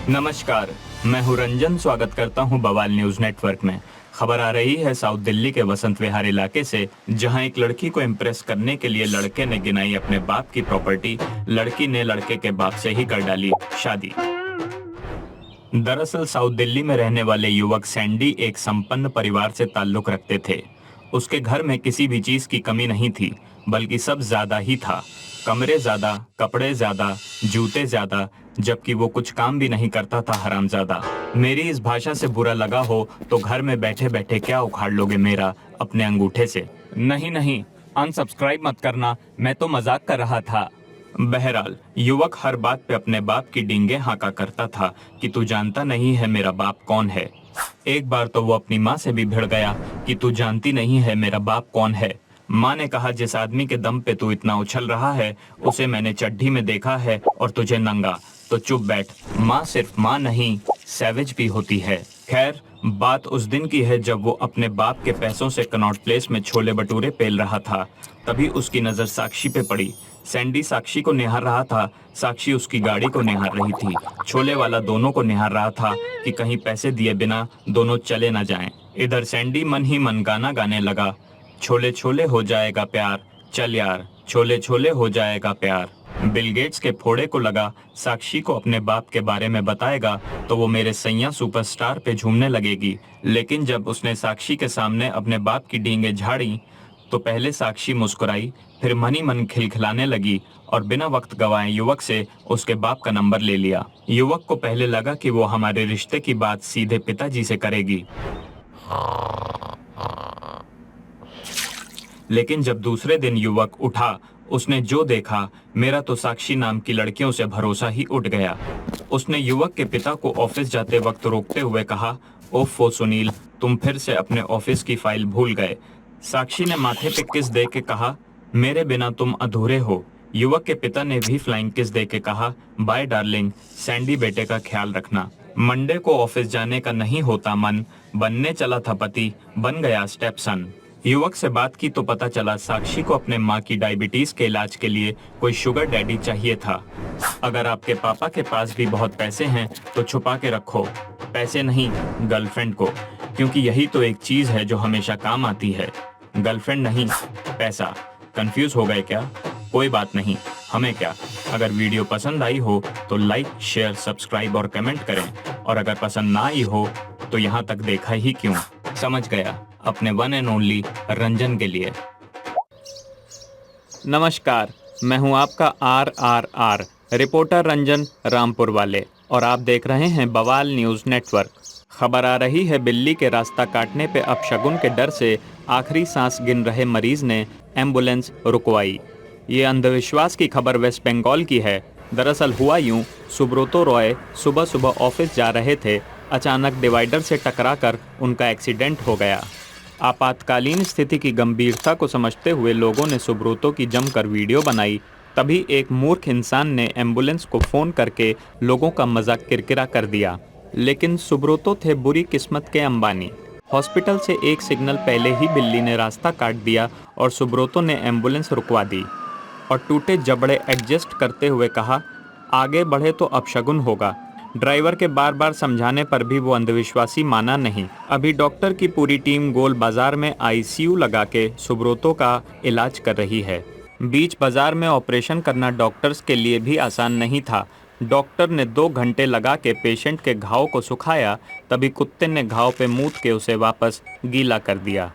नमस्कार, मैं हूं रंजन। स्वागत करता हूं बवाल न्यूज नेटवर्क में। खबर आ रही है साउथ दिल्ली के वसंत विहार इलाके से, जहां एक लड़की को इम्प्रेस करने के लिए लड़के ने गिनाई अपने बाप की प्रॉपर्टी। लड़की ने लड़के के बाप से ही कर डाली शादी। दरअसल साउथ दिल्ली में रहने वाले युवक सैंडी एक संपन्न परिवार से ताल्लुक रखते थे। उसके घर में किसी भी चीज की कमी नहीं थी, बल्कि सब ज्यादा ही था। कमरे ज्यादा, कपड़े ज्यादा, जूते ज्यादा, जबकि वो कुछ काम भी नहीं करता था, हरामजादा। मेरी इस भाषा से बुरा लगा हो तो घर में बैठे बैठे क्या उखाड़ लोगे मेरा अपने अंगूठे से। नहीं नहीं, अनसब्सक्राइब मत करना, मैं तो मजाक कर रहा था। बहरहाल युवक हर बात पे अपने बाप की डींगे हाँका करता था कि तू जानता नहीं है मेरा बाप कौन है। एक बार तो वो अपनी माँ से भी भिड़ गया कि तू जानती नहीं है मेरा बाप कौन है। माँ ने कहा, जिस आदमी के दम पे तू इतना उछल रहा है उसे मैंने चड्ढी में देखा है और तुझे नंगा, तो चुप बैठ। माँ सिर्फ माँ नहीं, सैवेज भी होती है। खैर, बात उस दिन की है जब वो अपने बाप के पैसों से कनॉट प्लेस में छोले भटूरे पेल रहा था। तभी उसकी नजर साक्षी पे पड़ी। सैंडी साक्षी को निहार रहा था, साक्षी उसकी गाड़ी को निहार रही थी। छोले वाला दोनों को निहार रहा था कि कहीं पैसे दिए बिना दोनों चले न जाएं। इधर सैंडी मन ही मन गाना गाने लगा, छोले छोले हो जाएगा प्यार, चल यार, छोले छोले हो जाएगा प्यार। बिल गेट्स के फोड़े को लगा, साक्षी को अपने बाप के बारे में बताएगा तो वो मेरे सैया सुपरस्टार पे झूमने लगेगी। लेकिन जब उसने साक्षी के सामने अपने बाप की डींगे झाड़ी तो पहले साक्षी मुस्कुराई, फिर मन ही मन खिलखिलाने लगी और बिना वक्त गवाए युवक से उसके बाप का नंबर ले लिया। युवक को पहले लगा कि वो हमारे रिश्ते की बात सीधे पिताजी से करेगी, लेकिन जब दूसरे दिन युवक उठा, उसने जो देखा, मेरा तो साक्षी नाम की लड़कियों से भरोसा ही उठ गया। उसने युवक के पिता को ऑफिस जाते वक्त रोकते हुए कहा, ओफो सुनील, तुम फिर से अपने ऑफिस की फाइल भूल गए। साक्षी ने माथे पे किस दे के कहा, मेरे बिना तुम अधूरे हो। युवक के पिता ने भी फ्लाइंग किस दे के कहा, बाय डार्लिंग, सैंडी बेटे का ख्याल रखना। मंडे को ऑफिस जाने का नहीं होता मन, बनने चला था पति, बन गया स्टेप सन। युवक से बात की तो पता चला साक्षी को अपने माँ की डायबिटीज के इलाज के लिए कोई शुगर डैडी चाहिए था। अगर आपके पापा के पास भी बहुत पैसे हैं तो छुपा के रखो, पैसे नहीं, गर्लफ्रेंड को, क्योंकि यही तो एक चीज है जो हमेशा काम आती है। गर्लफ्रेंड नहीं, पैसा। कंफ्यूज हो गए क्या? कोई बात नहीं, हमें क्या। अगर वीडियो पसंद आई हो तो लाइक, शेयर, सब्सक्राइब और कमेंट करें, और अगर पसंद ना आई हो तो यहाँ तक देखा ही क्यों। समझ गया, अपने वन एंड ओनली रंजन के लिए। नमस्कार, मैं हूं आपका RRR रिपोर्टर रंजन, रामपुर वाले, और आप देख रहे हैं बवाल न्यूज नेटवर्क। खबर आ रही है, बिल्ली के रास्ता काटने पे अपशगुन के डर से आखिरी सांस गिन रहे मरीज ने एम्बुलेंस रुकवाई। ये अंधविश्वास की खबर वेस्ट बंगाल की है। दरअसल हुआ यूं, सुब्रतो रॉय सुबह सुबह ऑफिस जा रहे थे, अचानक डिवाइडर से टकराकर उनका एक्सीडेंट हो गया। आपातकालीन स्थिति की गंभीरता को समझते हुए लोगों ने सुब्रतो की जमकर वीडियो बनाई। तभी एक मूर्ख इंसान ने एम्बुलेंस को फ़ोन करके लोगों का मजाक किरकिरा कर दिया। लेकिन सुब्रतो थे बुरी किस्मत के अंबानी। हॉस्पिटल से एक सिग्नल पहले ही बिल्ली ने रास्ता काट दिया और सुब्रतो ने एम्बुलेंस रुकवा दी और टूटे जबड़े एडजस्ट करते हुए कहा, आगे बढ़े तो अपशगुन होगा। ड्राइवर के बार बार समझाने पर भी वो अंधविश्वासी माना नहीं। अभी डॉक्टर की पूरी टीम गोल बाजार में ICU लगा के सुब्रतो का इलाज कर रही है। बीच बाजार में ऑपरेशन करना डॉक्टर्स के लिए भी आसान नहीं था। डॉक्टर ने 2 घंटे लगा के पेशेंट के घाव को सुखाया, तभी कुत्ते ने घाव पे मूत के उसे वापस गीला कर दिया।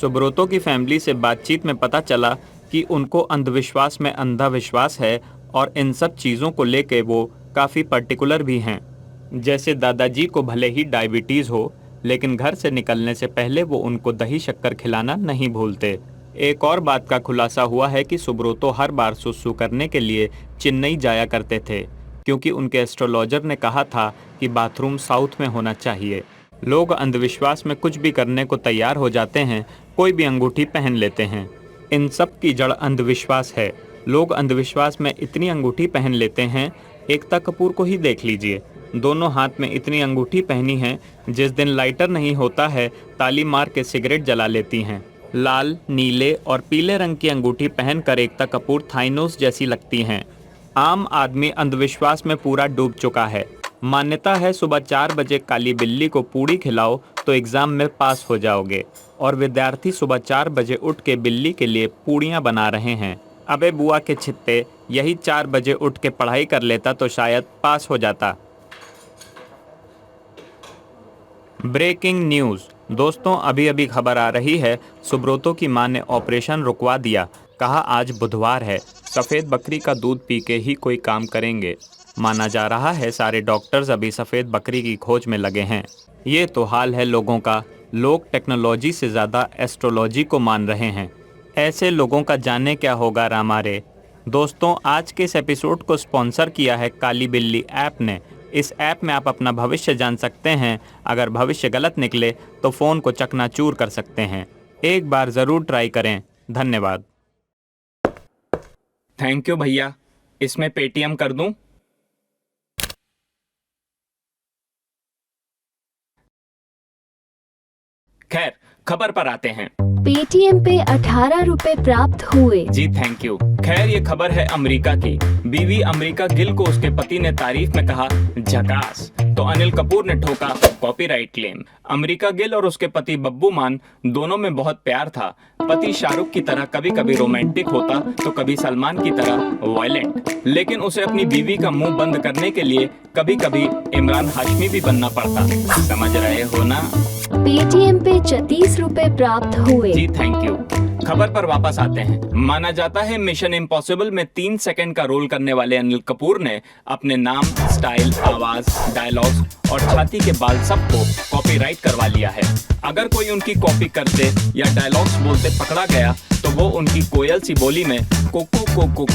सुब्रतो की फैमिली से बातचीत में पता चला कि उनको अंधविश्वास में अंधा विश्वास है और इन सब चीज़ों को लेके वो काफ़ी पर्टिकुलर भी हैं। जैसे दादाजी को भले ही डायबिटीज़ हो, लेकिन घर से निकलने से पहले वो उनको दही शक्कर खिलाना नहीं भूलते। एक और बात का खुलासा हुआ है कि सुब्रतो हर बार सुसु करने के लिए चेन्नई जाया करते थे, क्योंकि उनके एस्ट्रोलॉजर ने कहा था कि बाथरूम साउथ में होना चाहिए। लोग अंधविश्वास में कुछ भी करने को तैयार हो जाते हैं, कोई भी अंगूठी पहन लेते हैं। इन सब की जड़ अंधविश्वास है। लोग अंधविश्वास में इतनी अंगूठी पहन लेते हैं, एकता कपूर को ही देख लीजिए, दोनों हाथ में इतनी अंगूठी पहनी है, जिस दिन लाइटर नहीं होता है ताली मार के सिगरेट जला लेती हैं। लाल, नीले और पीले रंग की अंगूठी पहनकर एकता कपूर थाइनोस जैसी लगती हैं। आम आदमी अंधविश्वास में पूरा डूब चुका है। मान्यता है सुबह 4 बजे काली बिल्ली को पूड़ी खिलाओ तो एग्ज़ाम में पास हो जाओगे। और विद्यार्थी सुबह 4 बजे उठ के बिल्ली के लिए पूड़ियाँ बना रहे हैं। अबे बुआ के छित्ते, यही 4 बजे उठ के पढ़ाई कर लेता तो शायद पास हो जाता। ब्रेकिंग न्यूज़ दोस्तों, अभी अभी खबर आ रही है, सुब्रोतो की मां ने ऑपरेशन रुकवा दिया। कहा आज बुधवार है, सफ़ेद बकरी का दूध पी के ही कोई काम करेंगे। माना जा रहा है सारे डॉक्टर्स अभी सफ़ेद बकरी की खोज में लगे हैं। ये तो हाल है लोगों का, लोग टेक्नोलॉजी से ज़्यादा एस्ट्रोलॉजी को मान रहे हैं। ऐसे लोगों का जाने क्या होगा रामारे। दोस्तों, आज के इस एपिसोड को स्पॉन्सर किया है काली बिल्ली ऐप ने। इस ऐप में आप अपना भविष्य जान सकते हैं। अगर भविष्य गलत निकले तो फ़ोन को चकनाचूर कर सकते हैं। एक बार ज़रूर ट्राई करें। धन्यवाद। थैंक यू भैया, इसमें पेटीएम कर दूं? खैर, खबर पर आते हैं। पेटीएम पे 18 रुपए प्राप्त हुए। जी थैंक यू। खैर, ये खबर है अमेरिका की। बीवी अमेरिका गिल को उसके पति ने तारीफ में कहा झकास, तो अनिल कपूर ने ठोका कॉपीराइट क्लेम। अमेरिका गिल और उसके पति बब्बू मान दोनों में बहुत प्यार था। पति शाहरुख की तरह कभी कभी रोमांटिक होता तो कभी सलमान की तरह वायलेंट, लेकिन उसे अपनी बीवी का मुंह बंद करने के लिए कभी कभी इमरान हाशमी भी बनना पड़ता। समझ रहे हो ना? पेटीएम पे 34 रुपए प्राप्त हुए। जी थैंक यू। खबर पर वापस आते हैं। माना जाता है मिशन इम्पॉसिबल में 3 सेकंड का रोल करने वाले अनिल कपूर ने अपने नाम, स्टाइल, आवाज, डायलॉग्स और छाती के बाल सबको कॉपीराइट करवा लिया है। अगर कोई उनकी कॉपी करते या डायलॉग्स बोलते पकड़ा गया तो वो उनकी कोयल सी बोली में कोको को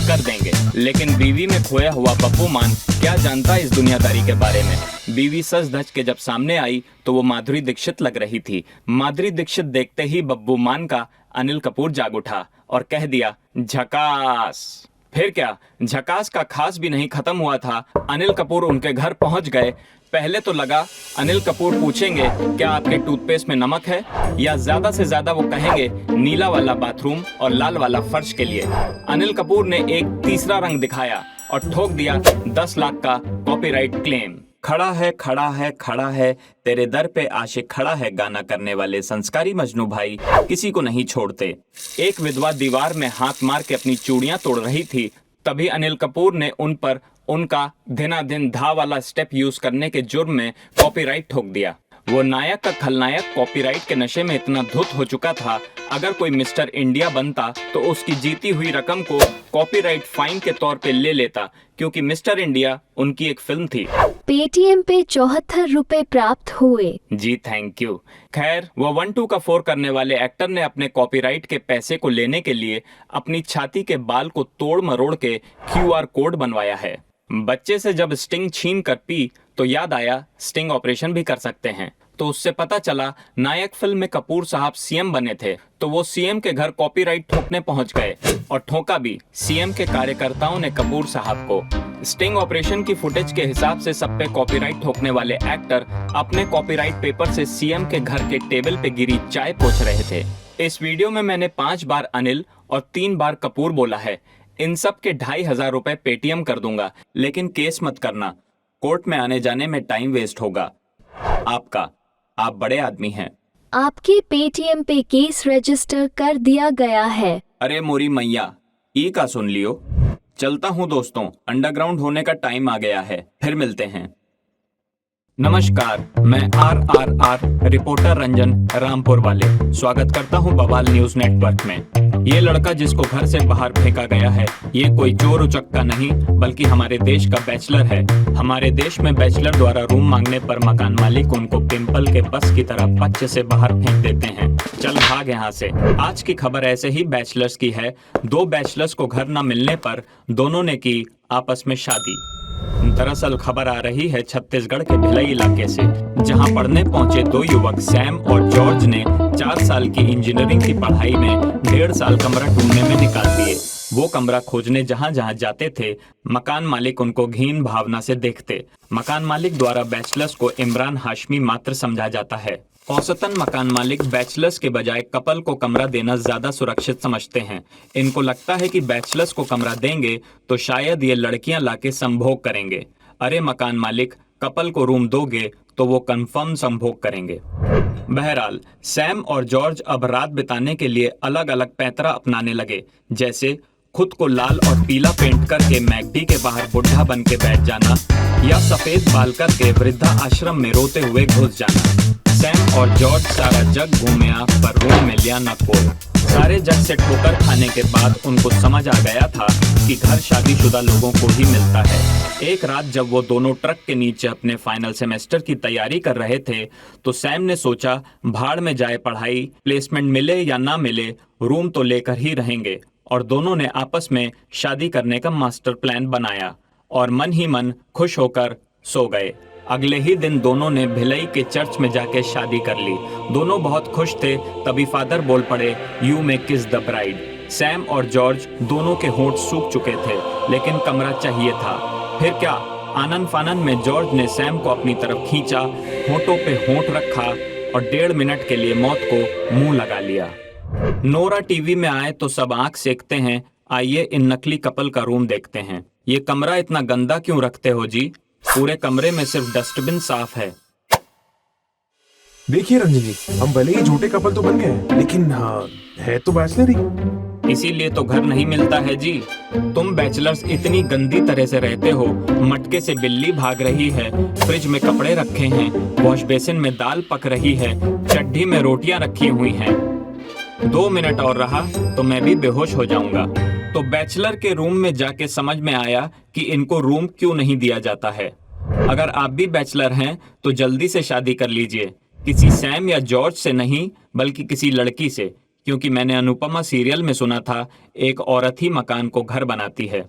कर देंगे। लेकिन बीवी में खोया हुआ बब्बू मान क्या जानता इस दुनियादारी के बारे में। बीवी सज धज के जब सामने आई तो वो माधुरी दीक्षित लग रही थी। माधुरी दीक्षित देखते ही बब्बू मान का अनिल कपूर जाग उठा और कह दिया झकास। फिर क्या, झकास का खास भी नहीं खत्म हुआ था, अनिल कपूर उनके घर पहुंच गए। पहले तो लगा अनिल कपूर पूछेंगे क्या आपके टूथपेस्ट में नमक है, या ज्यादा से ज्यादा वो कहेंगे नीला वाला बाथरूम और लाल वाला फर्श के लिए। अनिल कपूर ने एक तीसरा रंग दिखाया और ठोक दिया 10 लाख का कॉपीराइट क्लेम। खड़ा है खड़ा है खड़ा है तेरे दर पे आशिक खड़ा है, गाना करने वाले संस्कारी मजनू भाई किसी को नहीं छोड़ते। एक विधवा दीवार में हाथ मार के अपनी चूड़ियां तोड़ रही थी, तभी अनिल कपूर ने उन पर उनका धिनाधिन धा वाला स्टेप यूज करने के जुर्म में कॉपीराइट ठोक दिया। वो नायक का खलनायक कॉपीराइट के नशे में इतना धुत हो चुका था, अगर कोई मिस्टर इंडिया बनता तो उसकी जीती हुई रकम को कॉपीराइट फाइन के तौर पे ले लेता, क्योंकि मिस्टर इंडिया उनकी एक फिल्म थी। पेटीएम पे 74 रुपए प्राप्त हुए। जी थैंक यू। खैर, वो 1-2 का 4 करने वाले एक्टर ने अपने कॉपीराइट के पैसे को लेने के लिए अपनी छाती के बाल को तोड़ मरोड़ के QR कोड बनवाया है। बच्चे से जब स्टिंग छीन कर पी तो याद आया स्टिंग ऑपरेशन भी कर सकते हैं, तो उससे पता चला नायक फिल्म में कपूर साहब सीएम बने थे, तो वो सीएम के घर कॉपीराइट ठोकने पहुंच गए और ठोका भी सीएम के कार्यकर्ताओं ने कपूर साहब को। स्टिंग ऑपरेशन की फुटेज के हिसाब से सब पे कॉपीराइट ठोकने वाले एक्टर अपने कॉपीराइट पेपर से सीएम के घर के टेबल पे गिरी चाय पोंछ रहे थे। इस वीडियो में मैंने 5 बार अनिल और 3 बार कपूर बोला है। इन सब के 2500 रुपए पेटीएम कर दूंगा, लेकिन केस मत करना, कोर्ट में आने जाने में टाइम वेस्ट होगा आपका, आप बड़े आदमी हैं। आपके पेटीएम पे केस रजिस्टर कर दिया गया है। अरे मोरी मैया, ई का सुन लियो। चलता हूँ दोस्तों, अंडरग्राउंड होने का टाइम आ गया है, फिर मिलते हैं। नमस्कार, मैं RRR रिपोर्टर रंजन रामपुर वाले स्वागत करता हूं बवाल न्यूज नेटवर्क में। ये लड़का जिसको घर से बाहर फेंका गया है, ये कोई चोर उचक्का नहीं बल्कि हमारे देश का बैचलर है। हमारे देश में बैचलर द्वारा रूम मांगने पर मकान मालिक उनको पिंपल के बस की तरह पच्चे से बाहर फेंक देते हैं। चल भाग यहाँ से। आज की खबर ऐसे ही बैचलर्स की है। 2 बैचलर्स को घर न मिलने पर दोनों ने की आपस में शादी। दरअसल खबर आ रही है छत्तीसगढ़ के भिलाई इलाके से, जहां पढ़ने पहुंचे 2 युवक सैम और जॉर्ज ने 4 साल की इंजीनियरिंग की पढ़ाई में 1.5 साल कमरा ढूंढने में निकाल दिए। वो कमरा खोजने जहां जहां जाते थे, मकान मालिक उनको घिन भावना से देखते। मकान मालिक द्वारा बैचलर्स को इमरान हाशमी मात्र समझा जाता है। औसतन मकान मालिक बैचलर्स के बजाय कपल को कमरा देना ज्यादा सुरक्षित समझते हैं। इनको लगता है कि बैचलर्स को कमरा देंगे तो शायद ये लड़कियां लाके संभोग करेंगे। अरे मकान मालिक, कपल को रूम दोगे तो वो कंफर्म संभोग करेंगे। बहरहाल सैम और जॉर्ज अब रात बिताने के लिए अलग अलग पैंतरा अपनाने लगे, जैसे खुद को लाल और पीला पेंट करके मैकडी के बाहर बुढ़ा बन के बैठ जाना या सफेद बाल करके वृद्धा आश्रम में रोते हुए घुस जाना। सैम और जॉर्ज सारा जग घूमिया पर रूम में लिया न कोई। सारे जग से ठोकर खाने के बाद उनको समझ आ गया था कि घर शादीशुदा लोगों को ही मिलता है। एक रात जब वो दोनों ट्रक के नीचे अपने फाइनल सेमेस्टर की तैयारी कर रहे थे तो सैम ने सोचा भाड़ में जाए पढ़ाई, प्लेसमेंट मिले या ना मिले रूम तो लेकर ही रहेंगे, और दोनों ने आपस में शादी करने का मास्टर प्लान बनाया और मन ही मन खुश होकर सो गए। अगले ही दिन दोनों ने भिलई के चर्च में जाके शादी कर ली। दोनों बहुत खुश थे, तभी फादर बोल पड़े, यू मे किस द ब्राइड। सैम और जॉर्ज दोनों के होंठ सूख चुके थे, लेकिन कमरा चाहिए था। फिर क्या, आनन फानन में जॉर्ज ने सैम को अपनी तरफ खींचा, होंठों पे होंठ रखा और 1.5 मिनट के लिए मौत को मुंह लगा लिया। नोरा टीवी में आए तो सब आंख सेकते हैं, आइए इन नकली कपल का रूम देखते हैं। ये कमरा इतना गंदा क्यों रखते हो जी? पूरे कमरे में सिर्फ डस्टबिन साफ है। देखिए रंजन जी, हम भले ही झूठे कपल तो बन गए, लेकिन हाँ, है तो बैचलर ही। इसीलिए तो घर नहीं मिलता है जी। तुम बैचलर्स इतनी गंदी तरह से रहते हो, मटके से बिल्ली भाग रही है, फ्रिज में कपड़े रखे हैं, वॉश बेसिन में दाल पक रही है, चड्ढी में रोटियां रखी हुई हैं। 2 मिनट और रहा तो मैं भी बेहोश हो जाऊंगा। तो बैचलर के रूम में जाके समझ में आया कि इनको रूम क्यों नहीं दिया जाता है। अगर आप भी बैचलर हैं तो जल्दी से शादी कर लीजिए, किसी सैम या जॉर्ज से नहीं बल्कि किसी लड़की से, क्योंकि मैंने अनुपमा सीरियल में सुना था एक औरत ही मकान को घर बनाती है।